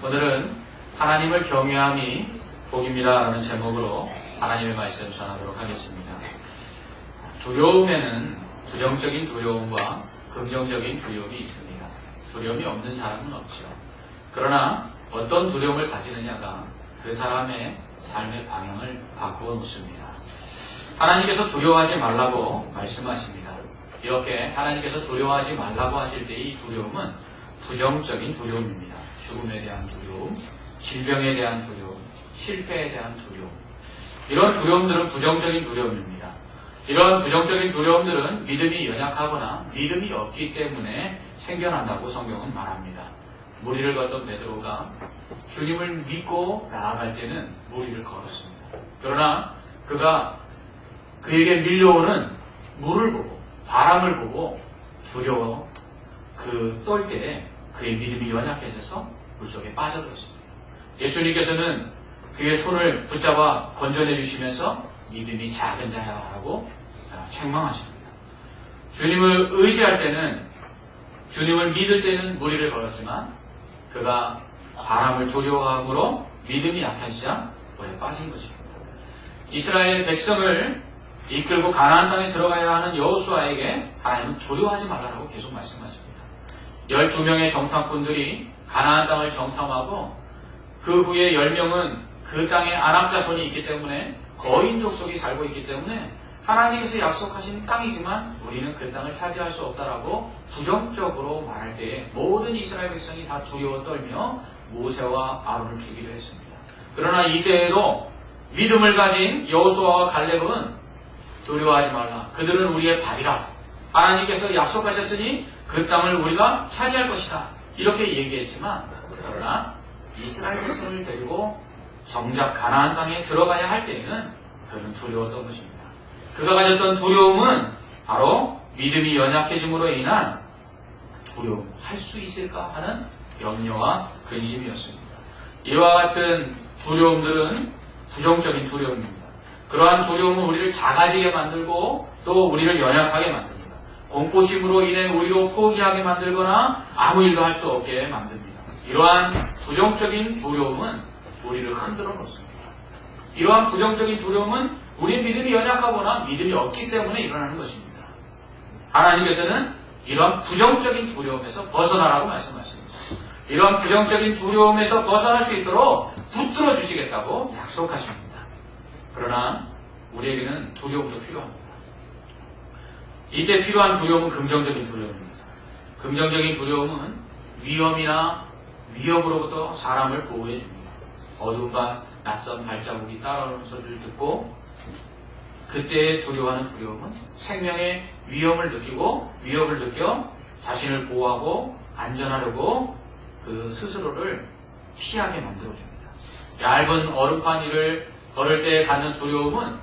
오늘은 하나님을 경외함이 복입니다 라는 제목으로 하나님의 말씀 전하도록 하겠습니다. 두려움에는 부정적인 두려움과 긍정적인 두려움이 있습니다. 두려움이 없는 사람은 없죠. 그러나 어떤 두려움을 가지느냐가 그 사람의 삶의 방향을 바꾸어 놓습니다. 하나님께서 두려워하지 말라고 말씀하십니다. 이렇게 하나님께서 두려워하지 말라고 하실 때 이 두려움은 부정적인 두려움입니다. 죽음에 대한 두려움, 질병에 대한 두려움, 실패에 대한 두려움. 이런 두려움들은 부정적인 두려움입니다. 이런 부정적인 두려움들은 믿음이 연약하거나 믿음이 없기 때문에 생겨난다고 성경은 말합니다. 무리를 걷던 베드로가 주님을 믿고 나아갈 때는 무리를 걸었습니다. 그러나 그가 그에게 밀려오는 물을 보고 바람을 보고 두려워 떨 때에 그의 믿음이 연약해져서 물속에 빠져들었습니다. 예수님께서는 그의 손을 붙잡아 건져내 주시면서 믿음이 작은 자야라고 책망하십니다. 주님을 의지할 때는, 주님을 믿을 때는 무리를 걸었지만 그가 바람을 두려워함으로 믿음이 약해지자 물에 빠진 것입니다. 이스라엘 백성을 이끌고 가나안 땅에 들어가야 하는 여호수아에게 하나님은 두려워하지 말라고 계속 말씀하십니다. 12명의 정탐꾼들이 가나안 땅을 정탐하고 그 후에 10명은 그 땅에 안악자손이 있기 때문에 거인 족속이 살고 있기 때문에 하나님께서 약속하신 땅이지만 우리는 그 땅을 차지할 수 없다라고 부정적으로 말할 때에 모든 이스라엘 백성이 다 두려워 떨며 모세와 아론을 죽이려 했습니다. 그러나 이때에도 믿음을 가진 여호수아와 갈렙은 두려워하지 말라. 그들은 우리의 발이라. 하나님께서 약속하셨으니 그 땅을 우리가 차지할 것이다. 이렇게 얘기했지만 그러나 이스라엘 백성을 데리고 정작 가나안 땅에 들어가야 할 때에는 그는 두려웠던 것입니다. 그가 가졌던 두려움은 바로 믿음이 연약해짐으로 인한 두려움, 할 수 있을까 하는 염려와 근심이었습니다. 이와 같은 두려움들은 부정적인 두려움입니다. 그러한 두려움은 우리를 작아지게 만들고 또 우리를 연약하게 만듭니다. 공포심으로 인해 우리로 포기하게 만들거나 아무 일도 할 수 없게 만듭니다. 이러한 부정적인 두려움은 우리를 흔들어 놓습니다. 이러한 부정적인 두려움은 우리의 믿음이 연약하거나 믿음이 없기 때문에 일어나는 것입니다. 하나님께서는 이러한 부정적인 두려움에서 벗어나라고 말씀하십니다. 이러한 부정적인 두려움에서 벗어날 수 있도록 붙들어 주시겠다고 약속하십니다. 그러나 우리에게는 두려움도 필요합니다. 이때 필요한 두려움은 긍정적인 두려움입니다. 긍정적인 두려움은 위험이나 위협으로부터 사람을 보호해 줍니다. 어두운 밤 낯선 발자국이 따라오는 소리를 듣고 그때 두려워하는 두려움은 생명의 위험을 느껴 자신을 보호하고 안전하려고 그 스스로를 피하게 만들어줍니다. 얇은 얼음판 위를 걸을 때 갖는 두려움은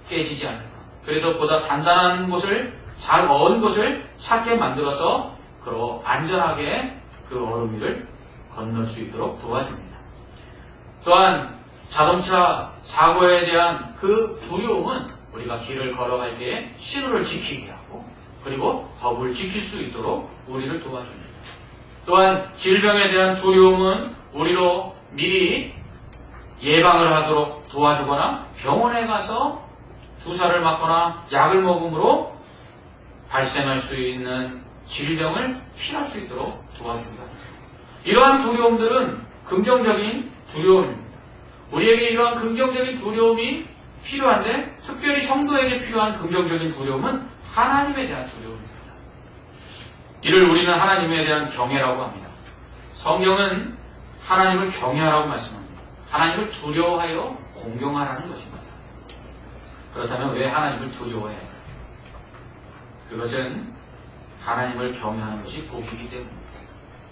깨지지 않는다. 그래서 보다 단단한 곳을, 잘 어은 곳을 찾게 만들어서 안전하게 그 얼음 위를 건널 수 있도록 도와줍니다. 또한 자동차 사고에 대한 그 두려움은 우리가 길을 걸어갈 때에 신호를 지키게 하고 그리고 법을 지킬 수 있도록 우리를 도와줍니다. 또한 질병에 대한 두려움은 우리로 미리 예방을 하도록 도와주거나 병원에 가서 주사를 맞거나 약을 먹음으로 발생할 수 있는 질병을 피할 수 있도록 도와줍니다. 이러한 두려움들은 긍정적인 두려움입니다. 우리에게 이러한 긍정적인 두려움이 필요한데 특별히 성도에게 필요한 긍정적인 두려움은 하나님에 대한 두려움입니다. 이를 우리는 하나님에 대한 경외라고 합니다. 성경은 하나님을 경외하라고 말씀합니다. 하나님을 두려워하여 공경하라는 것입니다. 그렇다면 왜 하나님을 두려워해야 할까요? 그것은 하나님을 경외하는 것이 복이기 때문입니다.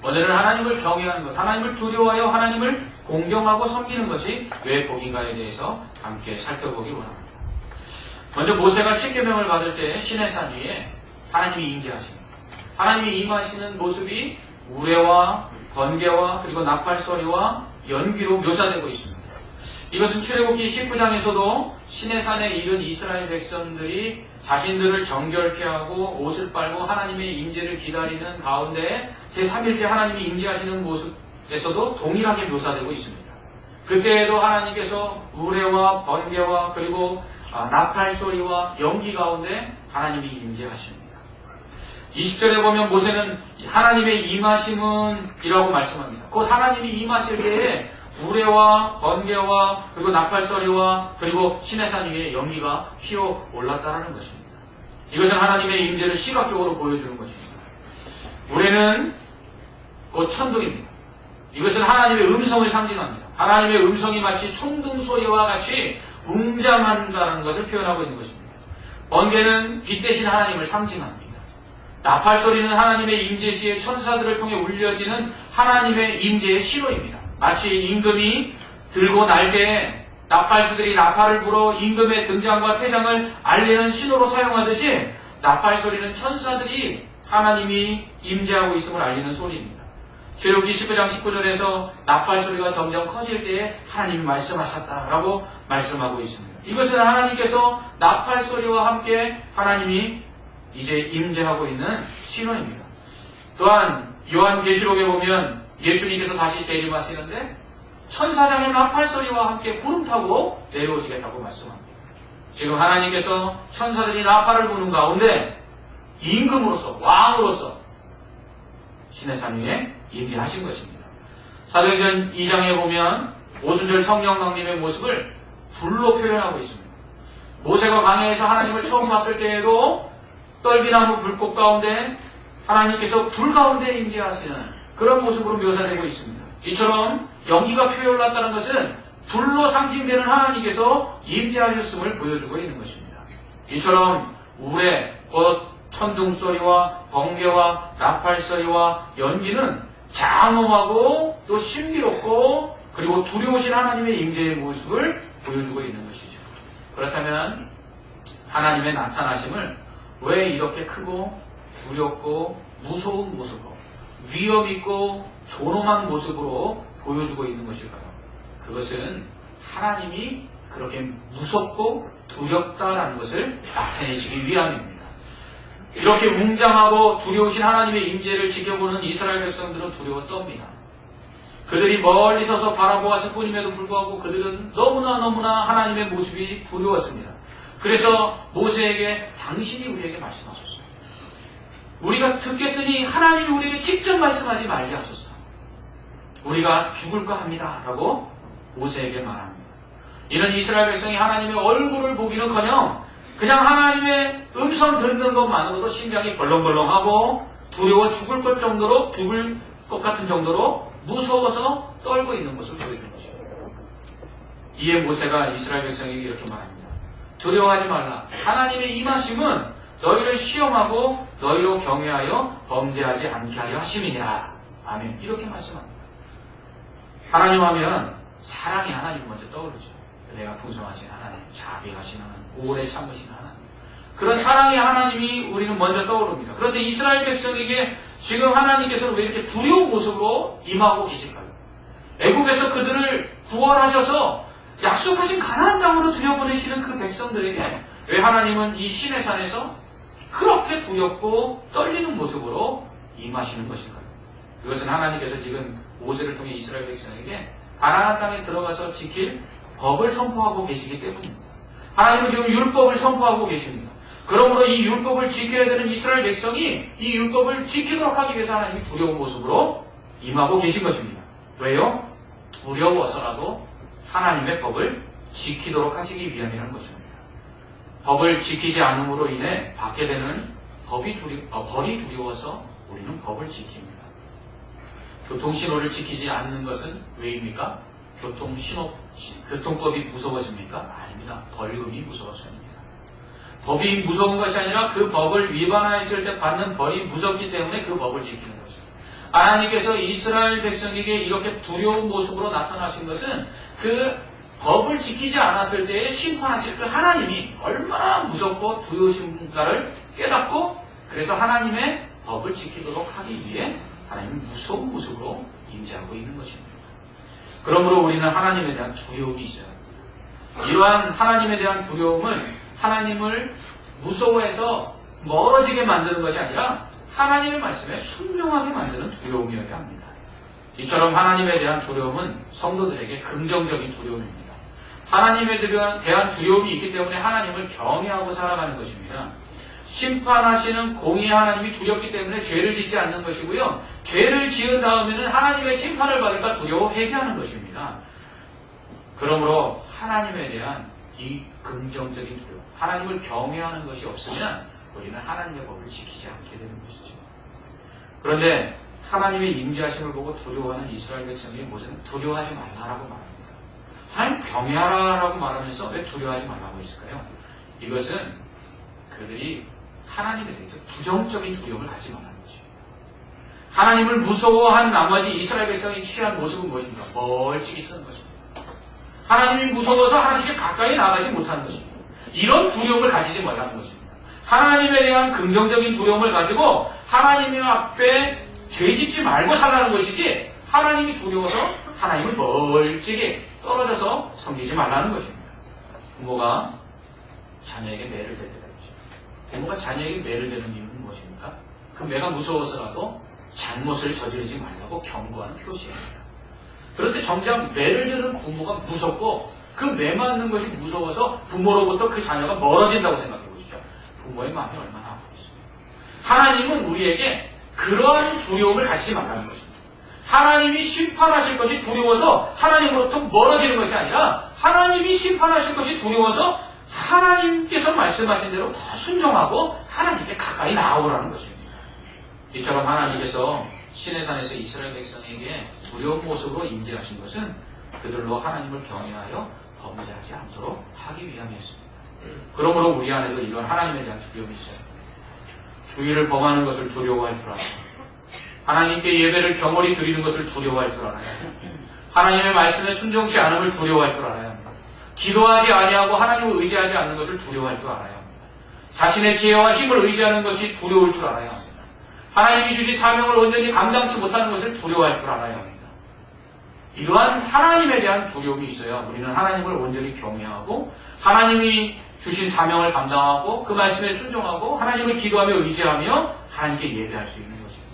오늘은 하나님을 경외하는 것, 하나님을 두려워하여 하나님을 공경하고 섬기는 것이 왜 복인가에 대해서 함께 살펴보기 원합니다. 먼저 모세가 십계명을 받을 때 시내산 위에 하나님이 임재하십니다. 하나님이 임하시는 모습이 우레와 번개와 그리고 나팔소리와 연기로 묘사되고 있습니다. 이것은 출애굽기 19장에서도 시내산에 이른 이스라엘 백성들이 자신들을 정결케 하고 옷을 빨고 하나님의 임재를 기다리는 가운데 제3일째 하나님이 임재하시는 모습 9장에서도 동일하게 묘사되고 있습니다. 그때에도 하나님께서 우레와 번개와 그리고 나팔 소리와 연기 가운데 하나님이 임재하십니다. 20절에 보면 모세는 하나님의 임하심은 이라고 말씀합니다. 곧 하나님이 임하실 때에 우레와 번개와 그리고 나팔 소리와 그리고 시내산 위에 연기가 피어올랐다는 것입니다. 이것은 하나님의 임재를 시각적으로 보여주는 것입니다. 우레는 곧 천둥입니다. 이것은 하나님의 음성을 상징합니다. 하나님의 음성이 마치 총등 소리와 같이 웅장한다는 것을 표현하고 있는 것입니다. 번개는 빛 대신 하나님을 상징합니다. 나팔 소리는 하나님의 임재 시에 천사들을 통해 울려지는 하나님의 임재의 신호입니다. 마치 임금이 들고 날개에 나팔수들이 나팔을 불어 임금의 등장과 퇴장을 알리는 신호로 사용하듯이 나팔 소리는 천사들이 하나님이 임재하고 있음을 알리는 소리입니다. 출애굽기 19장 19절에서 나팔 소리가 점점 커질 때에 하나님이 말씀하셨다라고 말씀하고 있습니다. 이것은 하나님께서 나팔 소리와 함께 하나님이 이제 임재하고 있는 신호입니다. 또한 요한계시록에 보면 예수님께서 다시 재림하시는데 천사장의 나팔 소리와 함께 구름 타고 내려오시겠다고 말씀합니다. 지금 하나님께서 천사들이 나팔을 부는 가운데 임금으로서 왕으로서 시내산 위에 임재하신 것입니다. 사도행전 2장에 보면 오순절 성령 강림의 모습을 불로 표현하고 있습니다. 모세가 광야에서 하나님을 처음 봤을 때에도 떨기나무 불꽃 가운데 하나님께서 불 가운데 임재하시는 그런 모습으로 묘사되고 있습니다. 이처럼 연기가 피어올랐다는 것은 불로 상징되는 하나님께서 임재하셨음을 보여주고 있는 것입니다. 이처럼 우레, 곧 천둥 소리와 번개와 나팔 소리와 연기는 장엄하고 또 신비롭고 그리고 두려우신 하나님의 임재의 모습을 보여주고 있는 것이죠. 그렇다면 하나님의 나타나심을 왜 이렇게 크고 두렵고 무서운 모습으로 위험있고 존엄한 모습으로 보여주고 있는 것일까요? 그것은 하나님이 그렇게 무섭고 두렵다라는 것을 나타내시기 위함입니다. 이렇게 웅장하고 두려우신 하나님의 임재를 지켜보는 이스라엘 백성들은 두려워 떱니다. 그들이 멀리 서서 바라보았을 뿐임에도 불구하고 그들은 너무나 하나님의 모습이 두려웠습니다. 그래서 모세에게 당신이 우리에게 말씀하소서. 우리가 듣겠으니 하나님이 우리에게 직접 말씀하지 말게 하소서. 우리가 죽을까 합니다. 라고 모세에게 말합니다. 이는 이스라엘 백성이 하나님의 얼굴을 보기는커녕 그냥 하나님의 음성 듣는 것만으로도 심장이 벌렁벌렁하고 두려워 죽을 것 같은 정도로 무서워서 떨고 있는 것을 보여주는 것입니다. 이에 모세가 이스라엘 백성에게 이렇게 말합니다. 두려워하지 말라. 하나님의 임하심은 너희를 시험하고 너희로 경외하여 범죄하지 않게 하려 하심이니라. 아멘. 이렇게 말씀합니다. 하나님 하면 사랑의 하나님 먼저 떠오르죠. 내가 풍성하신 하나님, 자비하신 하나님, 오래 참으신 하나님. 그런 사랑의 하나님이 우리는 먼저 떠오릅니다. 그런데 이스라엘 백성에게 지금 하나님께서 왜 이렇게 두려운 모습으로 임하고 계실까요? 애국에서 그들을 구원하셔서 약속하신 가나안 땅으로 들여보내시는 그 백성들에게 왜 하나님은 이 시내산에서 그렇게 두렵고 떨리는 모습으로 임하시는 것일까요? 그것은 하나님께서 지금 모세를 통해 이스라엘 백성에게 가나안 땅에 들어가서 지킬 법을 선포하고 계시기 때문입니다. 하나님은 지금 율법을 선포하고 계십니다. 그러므로 이 율법을 지켜야 되는 이스라엘 백성이 이 율법을 지키도록 하기 위해서 하나님이 두려운 모습으로 임하고 계신 것입니다. 왜요? 두려워서라도 하나님의 법을 지키도록 하시기 위함이라는 것입니다. 법을 지키지 않음으로 인해 받게 되는 벌이 두려워서 우리는 법을 지킵니다. 교통신호를 지키지 않는 것은 왜입니까? 교통법이 무서워집니까? 아닙니다. 벌금이 무서워서입니다. 법이 무서운 것이 아니라 그 법을 위반했을 때 받는 벌이 무섭기 때문에 그 법을 지키는 것입니다. 하나님께서 이스라엘 백성에게 이렇게 두려운 모습으로 나타나신 것은 그 법을 지키지 않았을 때에 심판하실 그 하나님이 얼마나 무섭고 두려우신가를 깨닫고 그래서 하나님의 법을 지키도록 하기 위해 하나님은 무서운 모습으로 임재하고 있는 것입니다. 그러므로 우리는 하나님에 대한 두려움이 있어야 합니다. 이러한 하나님에 대한 두려움은 하나님을 무서워해서 멀어지게 만드는 것이 아니라 하나님의 말씀에 순종하게 만드는 두려움이어야 합니다. 이처럼 하나님에 대한 두려움은 성도들에게 긍정적인 두려움입니다. 하나님에 대한 두려움이 있기 때문에 하나님을 경외하고 살아가는 것입니다. 심판하시는 공의의 하나님이 두렵기 때문에 죄를 짓지 않는 것이고요. 죄를 지은 다음에는 하나님의 심판을 받을까 두려워 회개하는 것입니다. 그러므로 하나님에 대한 이 긍정적인 두려움, 하나님을 경외하는 것이 없으면 우리는 하나님의 법을 지키지 않게 되는 것이죠. 그런데 하나님의 임재하심을 보고 두려워하는 이스라엘 백성이 모세는 두려워하지 말라라고 말합니다. 하나님 경외하라라고 말하면서 왜 두려워하지 말라고 했을까요? 이것은 그들이 하나님에 대해서 부정적인 두려움을 갖지 말라는 것입니다. 하나님을 무서워한 나머지 이스라엘 백성이 취한 모습은 무엇입니까? 멀찍이 쓰는 것입니다. 하나님이 무서워서 하나님께 가까이 나가지 못하는 것입니다. 이런 두려움을 가지지 말라는 것입니다. 하나님에 대한 긍정적인 두려움을 가지고 하나님 앞에 죄짓지 말고 살라는 것이지, 하나님이 두려워서 하나님을 멀찍이 떨어져서 섬기지 말라는 것입니다. 부모가 자녀에게 매를 댈 때가 있죠. 부모가 자녀에게 매를 대는 이유는 무엇입니까? 그 매가 무서워서라도 잘못을 저지르지 말라고 경고하는 표시입니다. 그런데 정작 매를 드는 부모가 무섭고 그 매 맞는 것이 무서워서 부모로부터 그 자녀가 멀어진다고 생각해 보십시오. 부모의 마음이 얼마나 아프겠습니까? 하나님은 우리에게 그러한 두려움을 갖지 말라는 것입니다. 하나님이 심판하실 것이 두려워서 하나님으로부터 멀어지는 것이 아니라 하나님이 심판하실 것이 두려워서 하나님께서 말씀하신 대로 더 순종하고 하나님께 가까이 나아오라는 것입니다. 이처럼 하나님께서 시내산에서 이스라엘 백성에게 두려운 모습으로 임재하신 것은 그들로 하나님을 경외하여 범죄하지 않도록 하기 위함이었습니다. 그러므로 우리 안에도 이런 하나님에 대한 두려움이 있어요. 주의를 범하는 것을 두려워할 줄 알아요. 하나님께 예배를 경홀히 드리는 것을 두려워할 줄 알아요. 하나님의 말씀에 순종치 않음을 두려워할 줄 알아야 합니다. 기도하지 아니하고 하나님을 의지하지 않는 것을 두려워할 줄 알아야 합니다. 자신의 지혜와 힘을 의지하는 것이 두려울 줄 알아야 합니다. 하나님이 주신 사명을 온전히 감당치 못하는 것을 두려워할 줄 알아야 합니다. 이러한 하나님에 대한 두려움이 있어야 우리는 하나님을 온전히 경외하고 하나님이 주신 사명을 감당하고 그 말씀에 순종하고 하나님을 기도하며 의지하며 하나님께 예배할 수 있는 것입니다.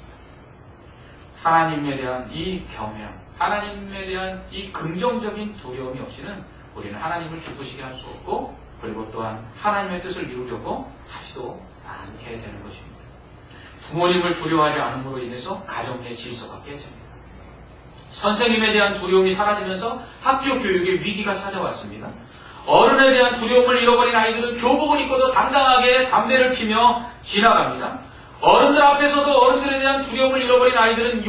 하나님에 대한 이 경외함, 하나님에 대한 이 긍정적인 두려움이 없이는 우리는 하나님을 기쁘시게 할 수 없고, 그리고 또한 하나님의 뜻을 이루려고 하지도 않게 되는 것입니다. 부모님을 두려워하지 않음으로 인해서 가정 내 질서가 깨집니다. 선생님에 대한 두려움이 사라지면서 학교 교육에 위기가 찾아왔습니다. 어른에 대한 두려움을 잃어버린 아이들은 교복을 입고도 당당하게 담배를 피며 지나갑니다. 어른들 앞에서도 어른들에 대한 두려움을 잃어버린 아이들은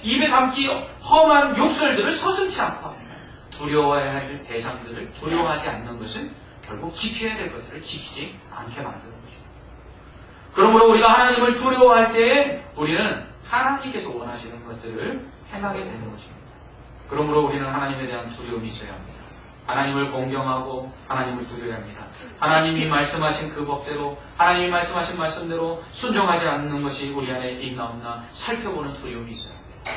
입에 담기 험한 욕설들을 서슴지 않고 합니다. 두려워해야 할 대상들을 두려워하지 않는 것은 결국 지켜야 될 것들을 지키지 않게 만드는 것입니다. 그러므로 우리가 하나님을 두려워할 때에 우리는 하나님께서 원하시는 것들을 행하게 되는 것입니다. 그러므로 우리는 하나님에 대한 두려움이 있어야 합니다. 하나님을 공경하고 하나님을 두려워야 합니다. 하나님이 말씀하신 그 법대로, 하나님이 말씀하신 말씀대로 순종하지 않는 것이 우리 안에 있나 없나 살펴보는 두려움이 있어야 합니다.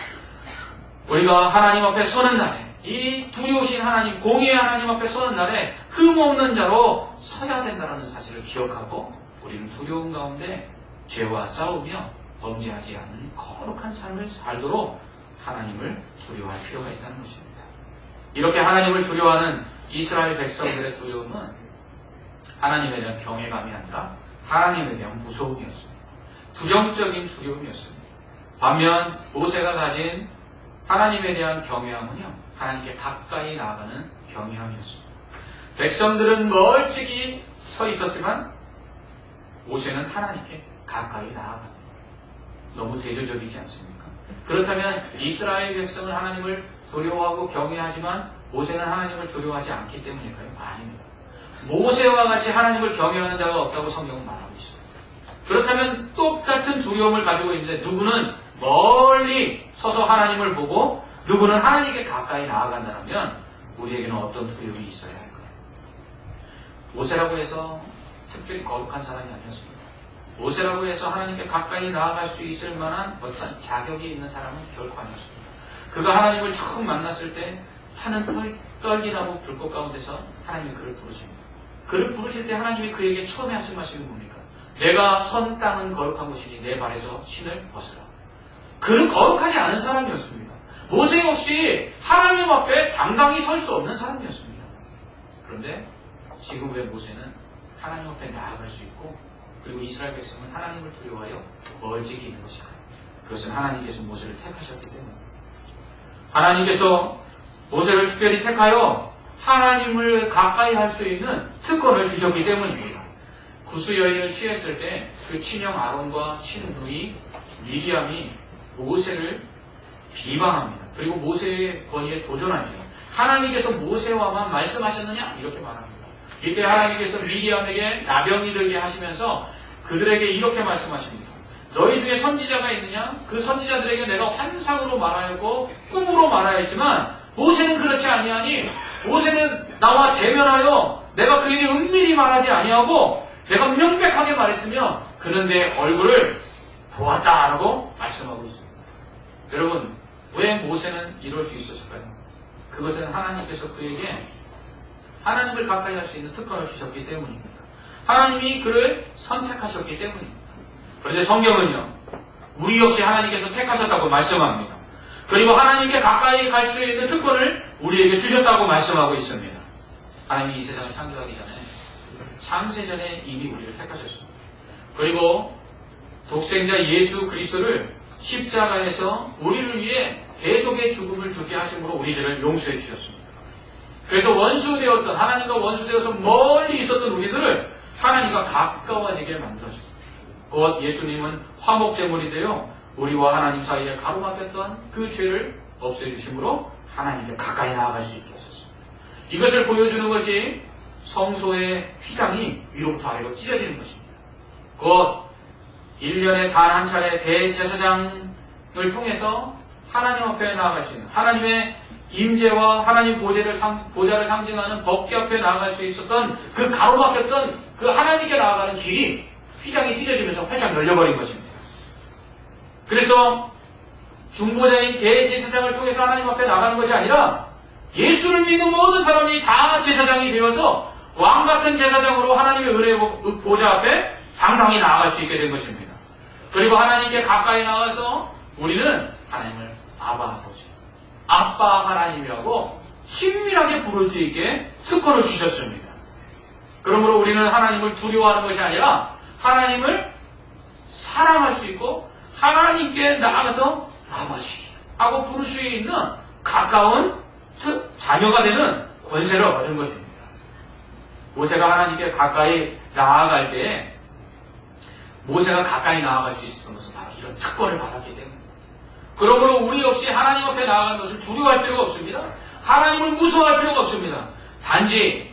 우리가 하나님 앞에 서는 날에, 이 두려우신 하나님, 공의의 하나님 앞에 서는 날에 흠없는 자로 서야 된다는 사실을 기억하고 우리는 두려움 가운데 죄와 싸우며 범죄하지 않는 거룩한 삶을 살도록 하나님을 두려워할 필요가 있다는 것입니다. 이렇게 하나님을 두려워하는 이스라엘 백성들의 두려움은 하나님에 대한 경외감이 아니라 하나님에 대한 무서움이었습니다. 부정적인 두려움이었습니다. 반면 모세가 가진 하나님에 대한 경외함은요, 하나님께 가까이 나아가는 경외함이었습니다. 백성들은 멀찍이 서 있었지만 모세는 하나님께 가까이 나아갑니다. 너무 대조적이지 않습니까? 그렇다면 이스라엘 백성은 하나님을 두려워하고 경외하지만 모세는 하나님을 두려워하지 않기 때문일까요? 아닙니다. 모세와 같이 하나님을 경외하는 자가 없다고 성경은 말하고 있습니다. 그렇다면 똑같은 두려움을 가지고 있는데 누구는 멀리 서서 하나님을 보고 누구는 하나님께 가까이 나아간다면 우리에게는 어떤 두려움이 있어야 할까요? 모세라고 해서 특별히 거룩한 사람이 아니었습니다. 모세라고 해서 하나님께 가까이 나아갈 수 있을 만한 어떤 자격이 있는 사람은 결코 아니었습니다. 그가 하나님을 처음 만났을 때 타는 떨기나무 불꽃 가운데서 하나님이 그를 부르십니다. 그를 부르실 때 하나님이 그에게 처음에 하신 말씀이 뭡니까? 내가 선 땅은 거룩한 곳이니 내 발에서 신을 벗으라. 그는 거룩하지 않은 사람이었습니다. 모세 역시 하나님 앞에 당당히 설 수 없는 사람이었습니다. 그런데 지금 왜 모세는 하나님 앞에 나아갈 수 있고 그리고 이스라엘 백성은 하나님을 두려워하여 멀찍이 있는 것일까요? 그것은 하나님께서 모세를 택하셨기 때문입니다. 하나님께서 모세를 특별히 택하여 하나님을 가까이 할 수 있는 특권을 주셨기 때문입니다. 구스 여인을 취했을 때 그 친형 아론과 친누이 미리암이 모세를 비방합니다. 그리고 모세의 권위에 도전하죠. 하나님께서 모세와만 말씀하셨느냐? 이렇게 말합니다. 이때 하나님께서 미리암에게 나병이 들게 하시면서 그들에게 이렇게 말씀하십니다. 너희 중에 선지자가 있느냐? 그 선지자들에게 내가 환상으로 말하였고 꿈으로 말하였지만 모세는 그렇지 아니하니 모세는 나와 대면하여 내가 그에게 은밀히 말하지 아니하고 내가 명백하게 말했으며 그는 내 얼굴을 보았다라고 말씀하고 있습니다. 여러분, 왜 모세는 이럴 수 있었을까요? 그것은 하나님께서 그에게 하나님을 가까이 할 수 있는 특권을 주셨기 때문입니다. 하나님이 그를 선택하셨기 때문입니다. 그런데 성경은요, 우리 역시 하나님께서 택하셨다고 말씀합니다. 그리고 하나님께 가까이 갈 수 있는 특권을 우리에게 주셨다고 말씀하고 있습니다. 하나님이 이 세상을 창조하기 전에 창세전에 이미 우리를 택하셨습니다. 그리고 독생자 예수 그리스도를 십자가에서 우리를 위해 대속의 죽음을 주게 하심으로 우리 죄를 용서해 주셨습니다. 그래서 원수되었던 하나님과 원수되어서 멀리 있었던 우리들을 하나님과 가까워지게 만들었습니다. 곧 예수님은 화목제물이 되어 우리와 하나님 사이에 가로막혔던 그 죄를 없애주심으로 하나님께 가까이 나아갈 수 있게 하셨습니다. 이것을 보여주는 것이 성소의 휘장이 위로부터 아래로 찢어지는 것입니다. 곧 1년에 단 한 차례 대제사장을 통해서 하나님 앞에 나아갈 수 있는 하나님의 임재와 하나님 보좌를 상징하는 법궤 앞에 나아갈 수 있었던 그 가로막혔던 그 하나님께 나아가는 길이 휘장이 찢어지면서 활짝 열려버린 것입니다. 그래서 중보자인 대제사장을 통해서 하나님 앞에 나가는 것이 아니라 예수를 믿는 모든 사람이 다 제사장이 되어서 왕같은 제사장으로 하나님의 은혜의 보좌 앞에 당당히 나아갈 수 있게 된 것입니다. 그리고 하나님께 가까이 나가서 우리는 하나님을 아바 아버지, 아빠 하나님이라고 친밀하게 부를 수 있게 특권을 주셨습니다. 그러므로 우리는 하나님을 두려워하는 것이 아니라 하나님을 사랑할 수 있고 하나님께 나아가서 아버지 하고 부를 수 있는 가까운 자녀가 되는 권세를 얻은 것입니다. 모세가 하나님께 가까이 나아갈 때에 모세가 가까이 나아갈 수 있었던 것은 바로 이런 특권을 받았기 때문입니다. 그러므로 우리 역시 하나님 앞에 나아가는 것을 두려워할 필요가 없습니다. 하나님을 무서워할 필요가 없습니다. 단지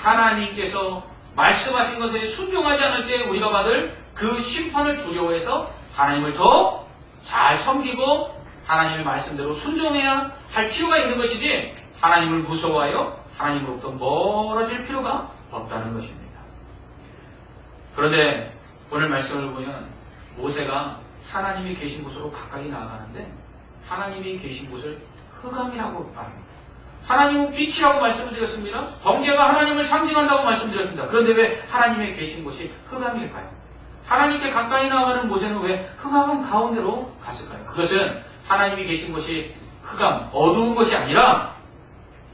하나님께서 말씀하신 것에 순종하지 않을 때 우리가 받을 그 심판을 두려워해서 하나님을 더 잘 섬기고 하나님의 말씀대로 순종해야 할 필요가 있는 것이지 하나님을 무서워하여 하나님으로부터 멀어질 필요가 없다는 것입니다. 그런데 오늘 말씀을 보면 모세가 하나님이 계신 곳으로 가까이 나아가는데 하나님이 계신 곳을 흑암이라고 말합니다. 하나님은 빛이라고 말씀을 드렸습니다. 번개가 하나님을 상징한다고 말씀드렸습니다. 그런데 왜 하나님의 계신 곳이 흑암일까요? 하나님께 가까이 나아가는 모세는 왜 흑암 가운데로 갔을까요? 그것은 하나님이 계신 곳이 흑암, 어두운 것이 아니라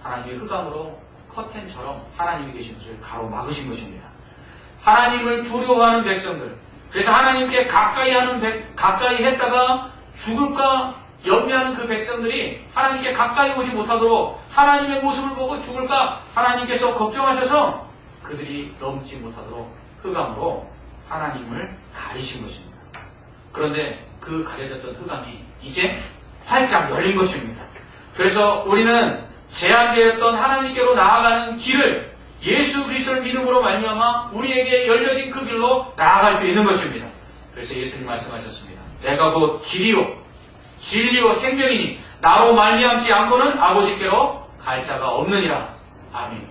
하나님의 흑암으로 커튼처럼 하나님이 계신 곳을 가로막으신 것입니다. 하나님을 두려워하는 백성들, 그래서 하나님께 가까이 했다가 죽을까 염려하는 그 백성들이 하나님께 가까이 오지 못하도록 하나님의 모습을 보고 죽을까 하나님께서 걱정하셔서 그들이 넘지 못하도록 흑암으로 하나님을 가리신 것입니다. 그런데 그 가려졌던 흑암이 이제 활짝 열린 것입니다. 그래서 우리는 제한되었던 하나님께로 나아가는 길을 예수 그리스도를 믿음으로 말미암아 우리에게 열려진 그 길로 나아갈 수 있는 것입니다. 그래서 예수님 말씀하셨습니다. 내가 곧 길이요 진리요 생명이니 나로 말미암지 않고는 아버지께로 갈 자가 없느니라. 아멘.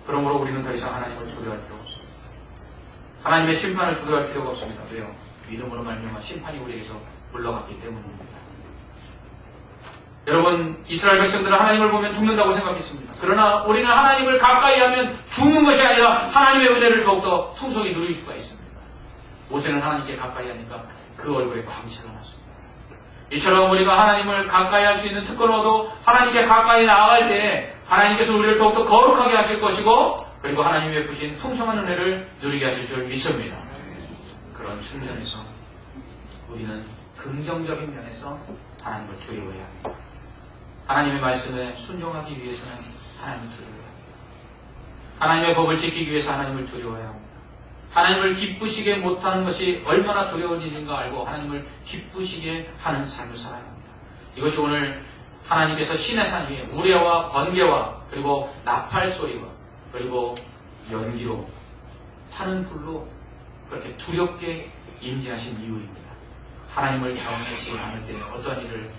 그러므로 우리는 더 이상 하나님을 두려워할 필요가 없습니다. 하나님의 심판을 두려워할 필요가 없습니다. 왜요? 믿음으로 말미암아 심판이 우리에게서 물러갔기 때문입니다. 여러분, 이스라엘 백성들은 하나님을 보면 죽는다고 생각했습니다. 그러나 우리는 하나님을 가까이 하면 죽는 것이 아니라 하나님의 은혜를 더욱더 풍성히 누릴 수가 있습니다. 모세는 하나님께 가까이 하니까 그 얼굴에 광채가 났습니다. 이처럼 우리가 하나님을 가까이 할 수 있는 특권으로도 하나님께 가까이 나아갈 때 하나님께서 우리를 더욱더 거룩하게 하실 것이고 그리고 하나님이 베푸신 풍성한 은혜를 누리게 하실 줄 믿습니다. 그런 측면에서 우리는 긍정적인 면에서 하나님을 두려워해야 합니다. 하나님의 말씀에 순종하기 위해서는 하나님을 두려워해야 합니다. 하나님의 법을 지키기 위해서 하나님을 두려워해야 합니다. 하나님을 기쁘시게 못하는 것이 얼마나 두려운 일인가 알고 하나님을 기쁘시게 하는 삶을 살아야 합니다. 이것이 오늘 하나님께서 신의 산 위에 우레와 번개와 그리고 나팔 소리와 그리고 연기로 타는 불로 그렇게 두렵게 임재하신 이유입니다. 하나님을 경외하지 않을 때 어떤 일을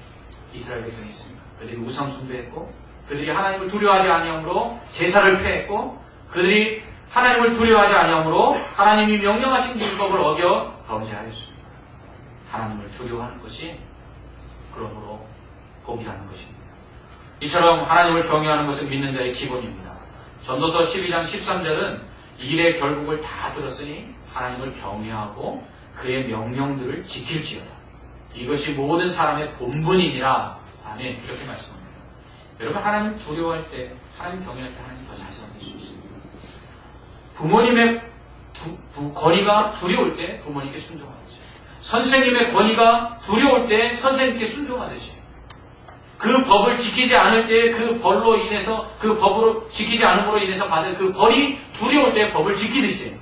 이스라엘 백성이 했습니까? 그들이 우상 숭배했고 그들이 하나님을 두려워하지 아니함으로 제사를 폐했고 그들이 하나님을 두려워하지 아니함으로 하나님이 명령하신 율법을 어겨 범죄하였습니다. 하나님을 두려워하는 것이 그러므로 복이라는 것입니다. 이처럼 하나님을 경외하는 것은 믿는 자의 기본입니다. 전도서 12장 13절은 일의 결국을 다 들었으니 하나님을 경외하고 그의 명령들을 지킬지어다. 이것이 모든 사람의 본분이니라. 아멘. 이렇게 말씀합니다. 여러분 하나님 두려워할 때 하나님 경외할 때 하나님 더 잘 섬길 수 있습니다. 부모님의 권위가 두려울 때 부모님께 순종하듯이 선생님의 권위가 두려울 때 선생님께 순종하듯이 그 법을 지키지 않을 때 그 벌로 인해서 그 법으로 지키지 않음으로 인해서 받은 그 벌이 두려울 때 법을 지키듯이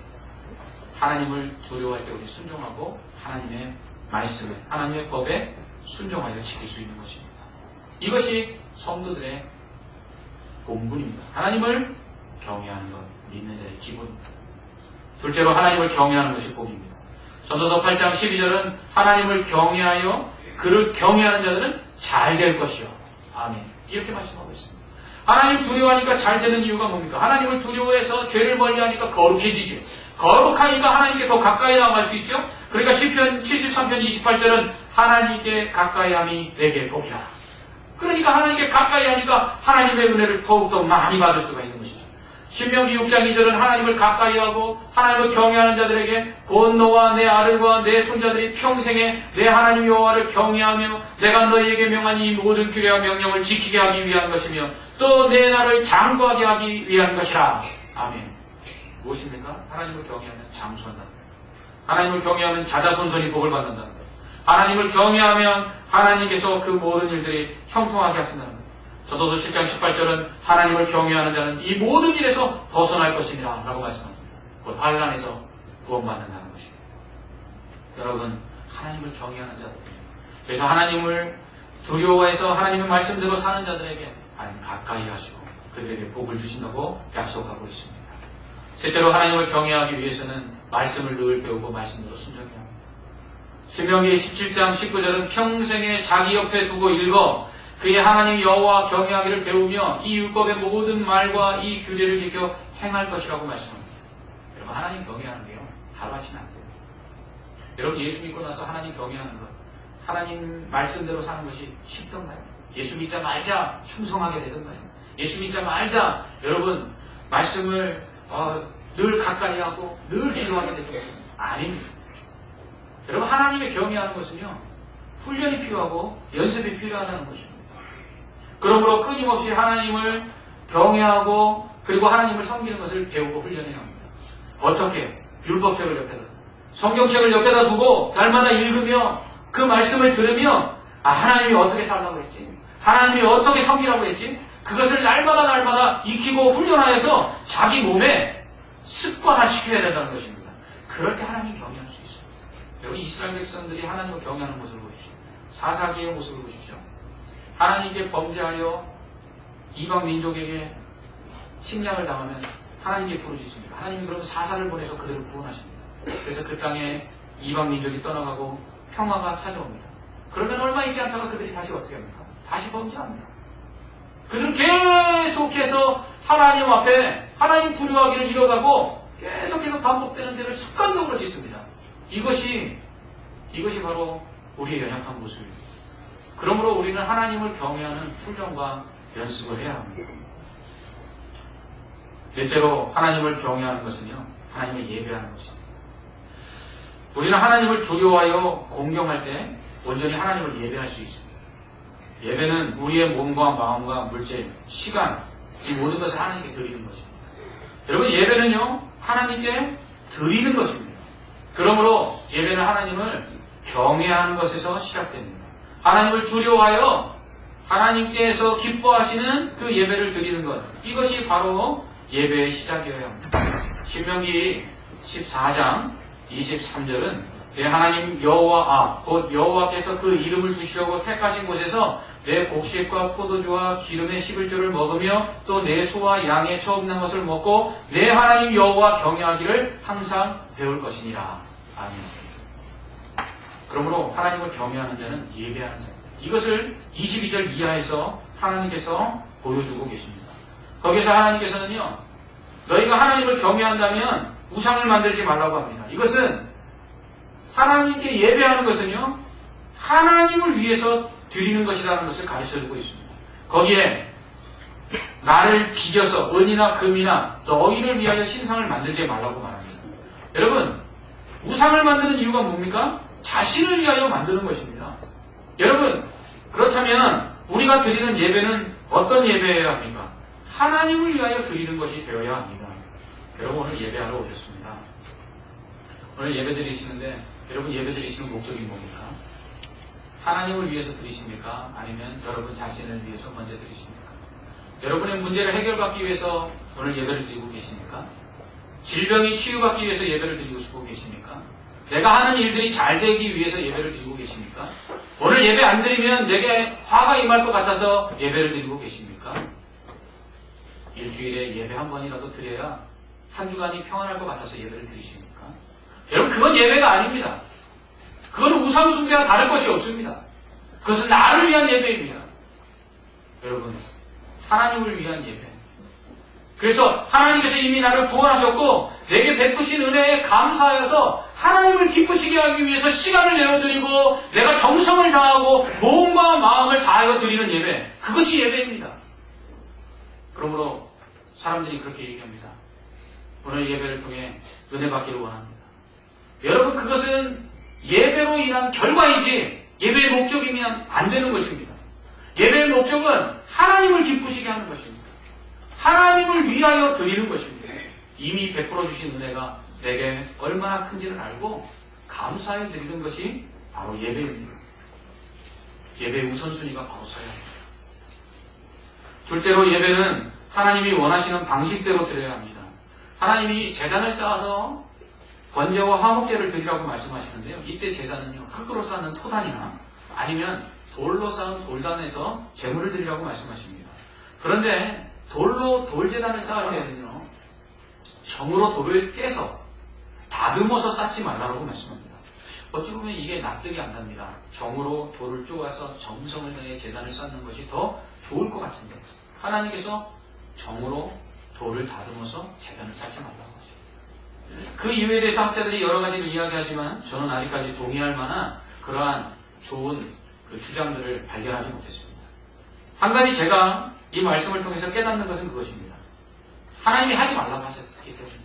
하나님을 두려워할 때 우리 순종하고 하나님의 말씀에 하나님의 법에 순종하여 지킬 수 있는 것입니다. 이것이 성도들의 본분입니다. 하나님을 경외하는 것, 믿는 자의 기본입니다. 둘째로 하나님을 경외하는 것이 복입니다. 전도서 8장 12절은 하나님을 경외하여 그를 경외하는 자들은 잘 될 것이요. 아멘. 이렇게 말씀하고 있습니다. 하나님 두려워하니까 잘 되는 이유가 뭡니까? 하나님을 두려워해서 죄를 멀리하니까 거룩해지죠. 거룩하니까 하나님께 더 가까이 나아갈 수 있죠. 그러니까 시편 73편 28절은 하나님께 가까이함이 내게 복이라. 그러니까 하나님께 가까이 하니까 하나님의 은혜를 더욱더 많이 받을 수가 있는 것이죠. 신명기 6장 2절은 하나님을 가까이 하고 하나님을 경외하는 자들에게 곧 너와 내 아들과 내 손자들이 평생에 내 하나님 여호와를 경외하며 내가 너희에게 명한 이 모든 규례와 명령을 지키게 하기 위한 것이며 또 내 나를 장구하게 하기 위한 것이라. 아멘. 무엇입니까? 하나님을 경외하면 장수한다는 거예요. 하나님을 경외하면 자자손손이 복을 받는다는 거예요. 하나님을 경외하면 하나님께서 그 모든 일들이 형통하게 하신다는 거예요. 전도서 7장 18절은 하나님을 경외하는 자는 이 모든 일에서 벗어날 것입니다. 라고 말씀합니다. 곧 환난에서 구원받는다는 것입니다. 여러분, 하나님을 경외하는 자들. 그래서 하나님을 두려워해서 하나님의 말씀대로 사는 자들에게 하나님 가까이 하시고 그들에게 복을 주신다고 약속하고 있습니다. 셋째로 하나님을 경외하기 위해서는 말씀을 늘 배우고 말씀대로 순종해야 합니다. 신명기 17장 19절은 평생에 자기 옆에 두고 읽어 그의 하나님 여호와 경외하기를 배우며 이 율법의 모든 말과 이 규례를 지켜 행할 것이라고 말씀합니다. 여러분 하나님 경외하는 게요 하루아침에 안 돼요. 여러분 예수 믿고 나서 하나님 경외하는 것 하나님 말씀대로 사는 것이 쉽던가요? 예수 믿자 말자 충성하게 되던가요? 예수 믿자 말자 여러분 말씀을 늘 가까이 하고 늘 기도하게 되던가요? 아닙니다. 여러분 하나님의 경외하는 것은요 훈련이 필요하고 연습이 필요하다는 것입니다. 그러므로 끊임없이 하나님을 경외하고 그리고 하나님을 섬기는 것을 배우고 훈련해야 합니다. 어떻게? 율법책을 옆에다 두고 성경책을 옆에다 두고 날마다 읽으며 그 말씀을 들으며 하나님이 어떻게 살라고 했지? 하나님이 어떻게 섬기라고 했지? 그것을 날마다 익히고 훈련하여서 자기 몸에 습관화시켜야 된다는 것입니다. 그럴 때 하나님 경외할 수 있습니다. 여러분 이스라엘 백성들이 하나님을 경외하는 모습을 보십시오. 사사기의 모습을 보십시오. 하나님께 범죄하여 이방 민족에게 침략을 당하면 하나님께 부르짖습니다. 하나님이 그러면 사사를 보내서 그들을 구원하십니다. 그래서 그 땅에 이방 민족이 떠나가고 평화가 찾아옵니다. 그러면 얼마 있지 않다가 그들이 다시 어떻게 합니까? 다시 범죄합니다. 그들은 계속해서 하나님 앞에 하나님 두려워하기를 이뤄가고 계속해서 반복되는 죄를 습관적으로 짓습니다. 이것이 바로 우리의 연약한 모습입니다. 그러므로 우리는 하나님을 경외하는 훈련과 연습을 해야 합니다. 넷째로 하나님을 경외하는 것은요, 하나님을 예배하는 것입니다. 우리는 하나님을 두려워하여 공경할 때 온전히 하나님을 예배할 수 있습니다. 예배는 우리의 몸과 마음과 물질, 시간, 이 모든 것을 하나님께 드리는 것입니다. 여러분, 예배는요, 하나님께 드리는 것입니다. 그러므로 예배는 하나님을 경외하는 것에서 시작됩니다. 하나님을 두려워하여 하나님께서 기뻐하시는 그 예배를 드리는 것, 이것이 바로 예배의 시작이어야 합니다. 신명기 14장 23절은 내 하나님 여호와 곧 여호와께서 그 이름을 두시려고 택하신 곳에서 내 곡식과 포도주와 기름의 11조를 먹으며 또 내 소와 양의 처음 난 것을 먹고 내 하나님 여호와 경외하기를 항상 배울 것이니라. 아멘. 그러므로 하나님을 경외하는 자는 예배하는 자입니다. 이것을 22절 이하에서 하나님께서 보여주고 계십니다. 거기서 하나님께서는요, 너희가 하나님을 경외한다면 우상을 만들지 말라고 합니다. 이것은 하나님께 예배하는 것은요, 하나님을 위해서 드리는 것이라는 것을 가르쳐주고 있습니다. 거기에 나를 비겨서 은이나 금이나 너희를 위하여 신상을 만들지 말라고 말합니다. 여러분, 우상을 만드는 이유가 뭡니까? 자신을 위하여 만드는 것입니다. 여러분, 그렇다면 우리가 드리는 예배는 어떤 예배여야 합니까? 하나님을 위하여 드리는 것이 되어야 합니다. 여러분, 오늘 예배하러 오셨습니다. 오늘 예배 드리시는데 여러분 예배 드리시는 목적이 뭡니까? 하나님을 위해서 드리십니까? 아니면 여러분 자신을 위해서 먼저 드리십니까? 여러분의 문제를 해결받기 위해서 오늘 예배를 드리고 계십니까? 질병이 치유받기 위해서 예배를 드리고 계십니까? 내가 하는 일들이 잘 되기 위해서 예배를 드리고 계십니까? 오늘 예배 안 드리면 내게 화가 임할 것 같아서 예배를 드리고 계십니까? 일주일에 예배 한 번이라도 드려야 한 주간이 평안할 것 같아서 예배를 드리십니까? 여러분, 그건 예배가 아닙니다. 그건 우상 숭배와 다를 것이 없습니다. 그것은 나를 위한 예배입니다. 여러분, 하나님을 위한 예배. 그래서 하나님께서 이미 나를 구원하셨고 내게 베푸신 은혜에 감사하여서 하나님을 기쁘시게 하기 위해서 시간을 내어드리고 내가 정성을 다하고 몸과 마음을 다하여 드리는 예배, 그것이 예배입니다. 그러므로 사람들이 그렇게 얘기합니다. 오늘 예배를 통해 은혜 받기를 원합니다. 여러분, 그것은 예배로 인한 결과이지 예배의 목적이면 안 되는 것입니다. 예배의 목적은 하나님을 기쁘시게 하는 것입니다. 하나님을 위하여 드리는 것입니다. 이미 베풀어 주신 은혜가 내게 얼마나 큰지를 알고 감사해 드리는 것이 바로 예배입니다. 예배의 우선순위가 바로 서야 합니다. 둘째로 예배는 하나님이 원하시는 방식대로 드려야 합니다. 하나님이 제단을 쌓아서 번제와 화목제를 드리라고 말씀하시는데요. 이때 제단은요, 흙으로 쌓는 토단이나 아니면 돌로 쌓은 돌단에서 제물을 드리라고 말씀하십니다. 그런데 돌제단을 쌓을 때는요, 정으로 돌을 깨서 다듬어서 쌓지 말라고 말씀합니다. 어찌 보면 이게 납득이 안 갑니다. 정으로 돌을 쪼아서 정성을 다해 제단을 쌓는 것이 더 좋을 것 같은데 하나님께서 정으로 돌을 다듬어서 제단을 쌓지 말라고 하죠. 그 이유에 대해서 학자들이 여러 가지를 이야기하지만 저는 아직까지 동의할 만한 그러한 좋은 그 주장들을 발견하지 못했습니다. 한 가지 제가 이 말씀을 통해서 깨닫는 것은 그것입니다. 하나님이 하지 말라고 하셨기 때문에,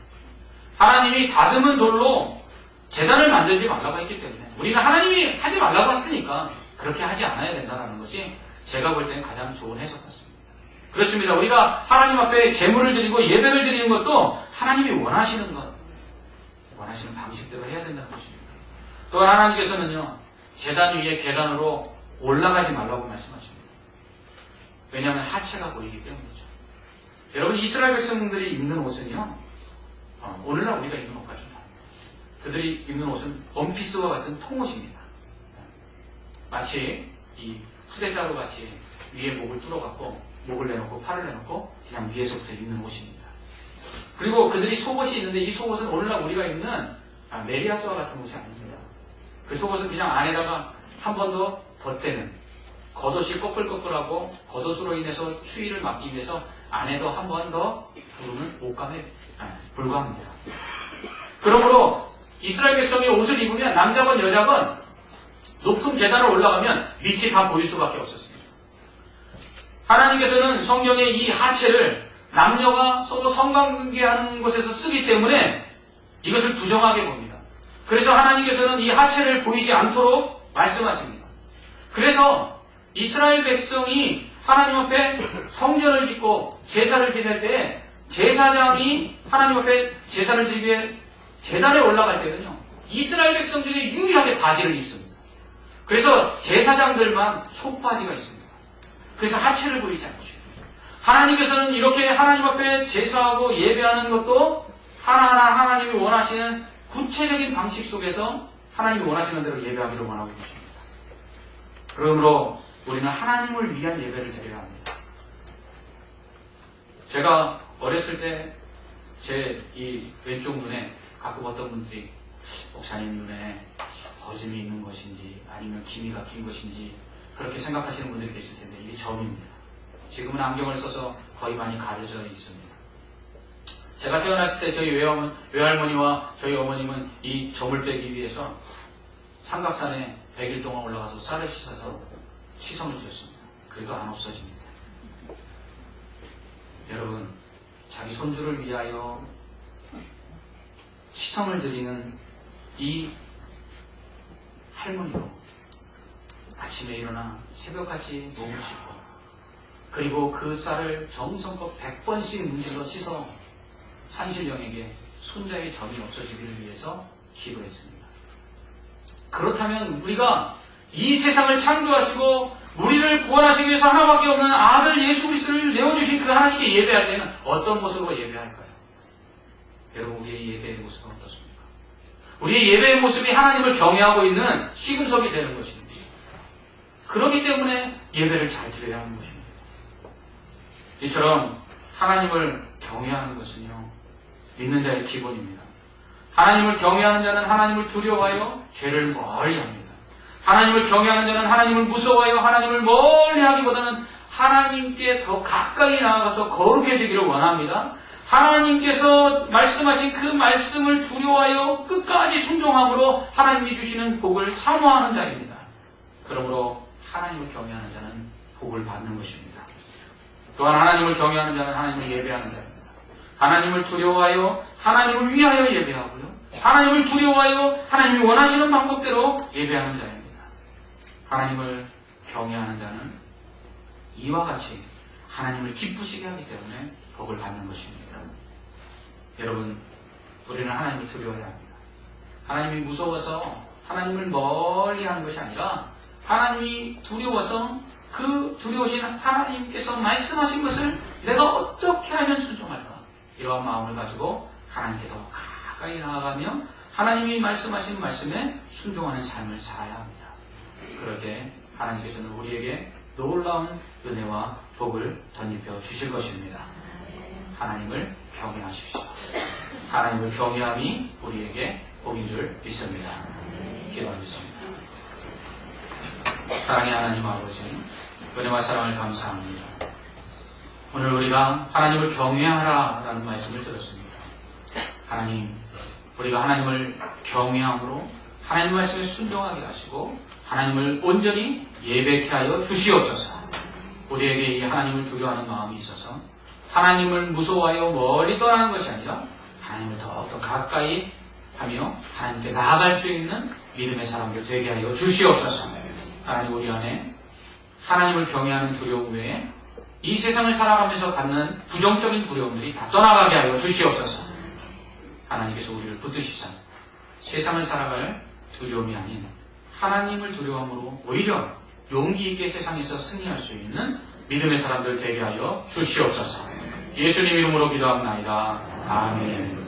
하나님이 다듬은 돌로 제단을 만들지 말라고 했기 때문에, 우리가 하나님이 하지 말라고 했으니까 그렇게 하지 않아야 된다는 것이 제가 볼 때는 가장 좋은 해석 같습니다. 그렇습니다. 우리가 하나님 앞에 제물을 드리고 예배를 드리는 것도 하나님이 원하시는 것, 원하시는 방식대로 해야 된다는 것입니다. 또한 하나님께서는요, 제단 위에 계단으로 올라가지 말라고 말씀하십니다. 왜냐하면 하체가 보이기 때문이죠. 여러분, 이스라엘 백성들이 입는 옷은요, 오늘날 우리가 입는 옷과 좀 다릅니다. 그들이 입는 옷은 원피스와 같은 통옷입니다. 마치 이 후대자루 같이 위에 목을 뚫어갖고 목을 내놓고 팔을 내놓고 그냥 위에서부터 입는 옷입니다. 그리고 그들이 속옷이 있는데 이 속옷은 오늘날 우리가 입는 메리아스와 같은 옷이 아닙니다. 그 속옷은 그냥 안에다가 한 번 더 덧대는, 겉옷이 꺼끌꺼끌하고 겉옷으로 인해서 추위를 막기 위해서 안에도 한 번 더 두르는 옷감에 불과합니다. 그러므로 이스라엘 백성이 옷을 입으면 남자건 여자건 높은 계단을 올라가면 밑이 다 보일 수밖에 없었습니다. 하나님께서는 성경에 이 하체를 남녀가 서로 성관계하는 곳에서 쓰기 때문에 이것을 부정하게 봅니다. 그래서 하나님께서는 이 하체를 보이지 않도록 말씀하십니다. 그래서 이스라엘 백성이 하나님 앞에 성전을 짓고 제사를 지낼 때 제사장이 하나님 앞에 제사를 드리기 위해 제단에 올라갈 때는요, 이스라엘 백성 중에 유일하게 바지를 입습니다. 그래서 제사장들만 속바지가 있습니다. 그래서 하체를 보이지 않죠. 하나님께서는 이렇게 하나님 앞에 제사하고 예배하는 것도 하나하나 하나님이 원하시는 구체적인 방식 속에서 하나님이 원하시는 대로 예배하기를 원하고 계십니다. 그러므로 우리는 하나님을 위한 예배를 드려야 합니다. 제가 어렸을 때 제 이 왼쪽 눈에 가끔 어떤 분들이 목사님 눈에 거짐이 있는 것인지 아니면 기미가 낀 것인지 그렇게 생각하시는 분들이 계실 텐데 이게 점입니다. 지금은 안경을 써서 거의 많이 가려져 있습니다. 제가 태어났을 때 저희 외할머니와 저희 어머님은 이 점을 빼기 위해서 삼각산에 100일 동안 올라가서 쌀을 씻어서 시성을 드렸습니다. 그래도 안 없어집니다. 여러분, 자기 손주를 위하여 시성을 드리는 이 할머니도 아침에 일어나 새벽까지 몸을 씻고 그리고 그 쌀을 정성껏 100번씩 문질러 씻어 산신령에게 손자의 점이 없어지기를 위해서 기도했습니다. 그렇다면 우리가 이 세상을 창조하시고 우리를 구원하시기 위해서 하나밖에 없는 아들 예수 그리스도를 내어주신 그 하나님께 예배할 때는 어떤 모습으로 예배할까요? 여러분, 우리의 예배의 모습은 어떻습니까? 우리의 예배의 모습이 하나님을 경외하고 있는 시금석이 되는 것입니다. 그렇기 때문에 예배를 잘 드려야 하는 것입니다. 이처럼 하나님을 경외하는 것은요, 믿는 자의 기본입니다. 하나님을 경외하는 자는 하나님을 두려워하여 죄를 멀리합니다. 하나님을 경외하는 자는 하나님을 무서워하여 하나님을 멀리하기보다는 하나님께 더 가까이 나아가서 거룩해지기를 원합니다. 하나님께서 말씀하신 그 말씀을 두려워하여 끝까지 순종함으로 하나님이 주시는 복을 사모하는 자입니다. 그러므로 하나님을 경외하는 자는 복을 받는 것입니다. 또한 하나님을 경외하는 자는 하나님을 예배하는 자입니다. 하나님을 두려워하여 하나님을 위하여 예배하고요, 하나님을 두려워하여 하나님이 원하시는 방법대로 예배하는 자입니다. 하나님을 경외하는 자는 이와 같이 하나님을 기쁘시게 하기 때문에 복을 받는 것입니다. 여러분, 우리는 하나님을 두려워해야 합니다. 하나님이 무서워서 하나님을 멀리하는 것이 아니라 하나님이 두려워서 그 두려우신 하나님께서 말씀하신 것을 내가 어떻게 하면 순종할까? 이러한 마음을 가지고 하나님께 더 가까이 나아가며 하나님이 말씀하신 말씀에 순종하는 삶을 살아야 합니다. 그럴 때 하나님께서는 우리에게 놀라운 은혜와 복을 덧입혀 주실 것입니다. 하나님을 경외하십시오. 하나님을 경외함이 우리에게 복인 줄 믿습니다. 기도하겠습니다. 사랑의 하나님 아버지, 은혜와 사랑을 감사합니다. 오늘 우리가 하나님을 경외하라라는 말씀을 들었습니다. 하나님, 우리가 하나님을 경외함으로 하나님 말씀에 순종하게 하시고 하나님을 온전히 예배케 하여 주시옵소서. 우리에게 이 하나님을 두려워하는 마음이 있어서 하나님을 무서워하여 멀리 떠나는 것이 아니라 하나님을 더욱더 가까이 하며 하나님께 나아갈 수 있는 믿음의 사람들 되게 하여 주시옵소서. 하나님, 우리 안에 하나님을 경외하는 두려움 외에 이 세상을 살아가면서 갖는 부정적인 두려움들이 다 떠나가게 하여 주시옵소서. 하나님께서 우리를 붙드시사 세상을 살아갈 두려움이 아닌 하나님을 두려움으로 오히려 용기 있게 세상에서 승리할 수 있는 믿음의 사람들 되게 하여 주시옵소서. 예수님 이름으로 기도합나이다. 아멘.